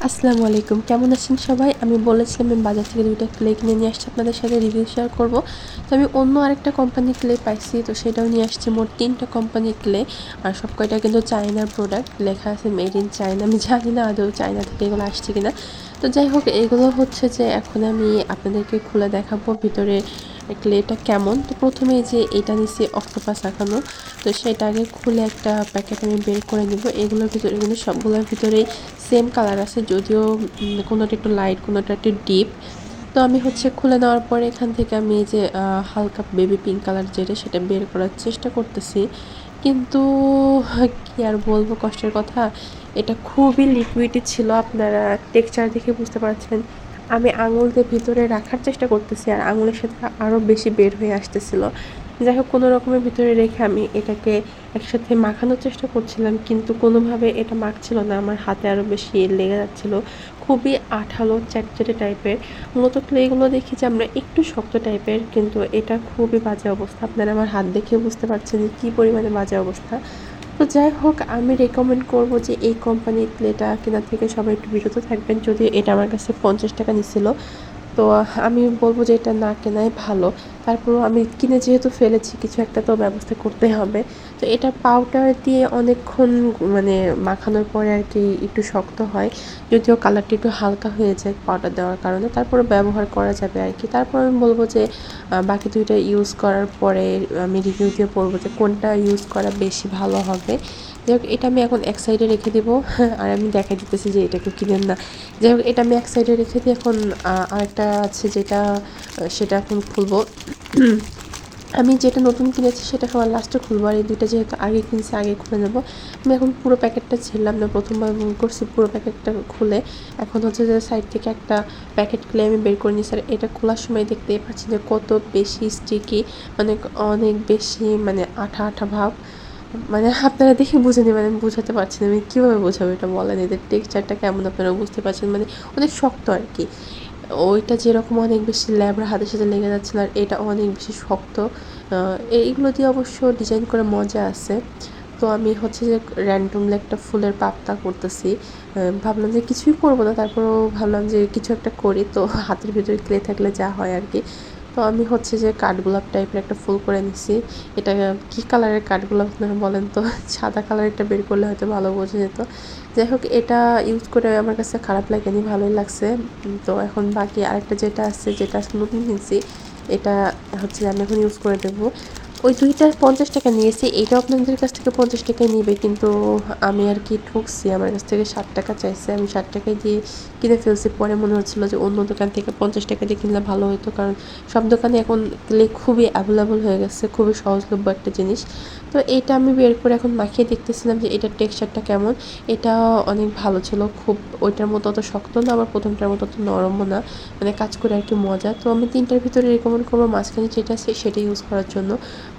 আসসালামু আলাইকুম, কেমন আছেন সবাই? আমি বলেছিলাম আমি বাজার থেকে 2টা ক্লে কিনে নিয়ে আসছি, আপনাদের সাথে রিভিউ শেয়ার করব। তো আমি অন্য আরেকটা কোম্পানির ক্লে পাইছি, তো সেটাও নিয়ে আসছি। মোট 3টা কোম্পানির ক্লে, আর সব কয়টা কিন্তু চায়নার প্রোডাক্ট, লেখা আছে মেড ইন চায়না। আমি জানি না আদৌ চায়না থেকে এগুলো আসছে কিনা। তো যাই হোক, এগুলো হচ্ছে যে এখন আমি আপনাদেরকে খুলে দেখাবো ভিতরে ক্লেটা কেমন। তো প্রথমেই যে এটা নিচে অক্টোপাস আঁকানো, তো সেটা আগে খুলে একটা প্যাকেট আমি বের করে নেব। এগুলোর ভিতরে কিন্তু সবগুলোর ভিতরেই সেম কালার আছে, যদিও কোনোটা একটু লাইট, কোনোটা একটু ডিপ। তো আমি হচ্ছে খুলে নেওয়ার পরে এখান থেকে আমি এই যে হালকা বেবি পিঙ্ক কালার যেটা, সেটা বের করার চেষ্টা করতেছি। কিন্তু কি আর বলবো, কষ্টের কথা, এটা খুবই লিকুইডই ছিল। আপনারা টেক্সচার দেখে বুঝতে পারছেন। আমি আঙুল দিয়ে ভিতরে রাখার চেষ্টা করতেছি, আর আঙুলের সাথে আরও বেশি বের হয়ে আসতেছিল। যাই হোক, কোনো রকমের ভিতরে রেখে আমি এটাকে একসাথে মাখানোর চেষ্টা করছিলাম, কিন্তু কোনোভাবে এটা মাখছিল না। আমার হাতে আরও বেশি লেগে যাচ্ছিল। খুবই আঠালো, চ্যাটচ্যাটে টাইপের। মূলত ক্লেগুলো দেখি যে আমরা একটু শক্ত টাইপের, কিন্তু এটা খুবই বাজে অবস্থা। আপনারা আমার হাত দেখে বুঝতে পারছেন যে কী পরিমাণে বাজে অবস্থা। তো যাই হোক, আমি রেকমেন্ড করব যে এই কোম্পানির ক্লেটা কেনার থেকে সবাই একটু বিরত থাকবেন। যদিও এটা আমার কাছে 50 টাকা নিছিল, তো আমি বলবো যে এটা না কেনাই ভালো। তারপরেও আমি কিনে যেহেতু ফেলেছি, কিছু একটা তো ব্যবস্থা করতে হবে। তো এটা পাউডার দিয়ে অনেকক্ষণ মানে মাখানোর পরে আর কি একটু শক্ত হয়, যদিও কালারটা একটু হালকা হয়ে যায় পাউডার দেওয়ার কারণে। তারপরে ব্যবহার করা যাবে আর কি। তারপর আমি বলবো যে বাকি দুইটা ইউজ করার পরে আমি রিভিউ দিয়ে বলবো যে কোনটা ইউজ করা বেশি ভালো হবে। যাই হোক, এটা আমি এখন এক সাইডে রেখে দেবো। আর আমি দেখাই দিতেছি যে এটা কেউ কিনেন না। যাই হোক, এটা আমি এক সাইডে রেখে দিই। এখন আরেকটা আছে যেটা, সেটা এখন খুলবো। আমি যেটা নতুন কিনেছি সেটা সবার লাস্টে খুলবো, আর এই দুইটা যেহেতু আগে কিনছি আগে খুলে নেবো। আমি এখন পুরো প্যাকেটটা ছিললাম না, প্রথমবার মনে করছি পুরো প্যাকেটটা খুলে। এখন হচ্ছে যে সাইড থেকে একটা প্যাকেট খুলে আমি বের করে নিচ্ছি। আর এটা খোলার সময় দেখতেই পাচ্ছি যে কত বেশি স্টিকি, মানে অনেক বেশি মানে আঠা আঠা ভাব। মানে আপনারা দেখে বুঝে নেবেন, আমি বোঝাতে পারছি না, আমি কীভাবে বোঝাবো এটা বলেন। এদের টেক্সচারটা কেমন আপনারা বুঝতে পারছেন, মানে অনেক শক্ত আর কি। ওইটা যেরকম অনেক বেশি ল্যাবরা হাতের সাথে লেগে যাচ্ছিলো, আর এটা অনেক বেশি শক্ত। এইগুলো দিয়ে অবশ্য ডিজাইন করে মজা আছে। তো আমি হচ্ছে যে র্যান্ডমলি একটা ফুলের পাতা করতেছি। ভাবলাম যে কিছুই করবো না, তারপরেও ভাবলাম যে কিছু একটা করি। তো হাতের ভিতরে ক্লে থাকলে যা হয় আর কি। তো আমি হচ্ছে যে কাঠগোলাপ টাইপের একটা ফুল করে নিছি। এটা কী কালারের কাঠগোলাপ আপনারা বলেন তো? সাদা কালারেরটা বের করলে হয়তো ভালো বোঝা যেত। যাই হোক, এটা ইউজ করে আমার কাছে খারাপ লাগেনি, ভালোই লাগছে। তো এখন বাকি আরেকটা যেটা আছে, যেটা আজকে নতুন কিনছি, এটা হচ্ছে আমি এখন ইউজ করে দেবো। ওই দুইটা 50 টাকা নিয়েছি, এইটাও আপনাদের কাছ থেকে 50 টাকায় নিবে, কিন্তু আমি আর কি ঠকছি। আমার কাছ থেকে 60 টাকা চাইছে, আমি 60 টাকায় দিয়ে কিনে ফেলছি। পরে মনে হচ্ছিলো যে অন্য দোকান থেকে 50 টাকা দিয়ে কিনলে ভালো হতো, কারণ সব দোকানে এখন ক্লে খুবই অ্যাভেলেবল হয়ে গেছে, খুবই সহজলভ্য একটা জিনিস। তো এটা আমি বের করে এখন মাখিয়ে দেখতেছিলাম যে এটার টেক্সচারটা কেমন। এটা অনেক ভালো ছিল, খুব ওইটার মতো অত শক্ত না, আবার প্রথমটার মতো অত নরমও না, মানে কাজ করে আর কি মজা। তো আমি 3টার ভিতরে রেকমেন্ড করবো মাঝখানে যেটা আছে সেটা ইউজ করার জন্য।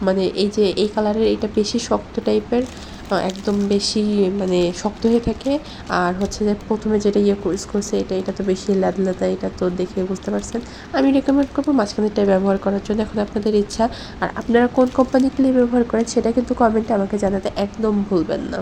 মানে এই যে এই কালারের এটা বেশি শক্ত টাইপের, একদম বেশি মানে শক্ত হয়ে থাকে। আর হচ্ছে যে প্রথমে যেটা ইউজ করছে এটা তো বেশি ল্যাদা, এটা তো দেখে বুঝতে পারছেন। আমি রেকমেন্ড করবো মাঝখানেরটাই ব্যবহার করার জন্য, এখন আপনাদের ইচ্ছা। আর আপনারা কোন কোম্পানির ক্লে ব্যবহার করেন সেটা কিন্তু কমেন্টে আমাকে জানাতে একদম ভুলবেন না।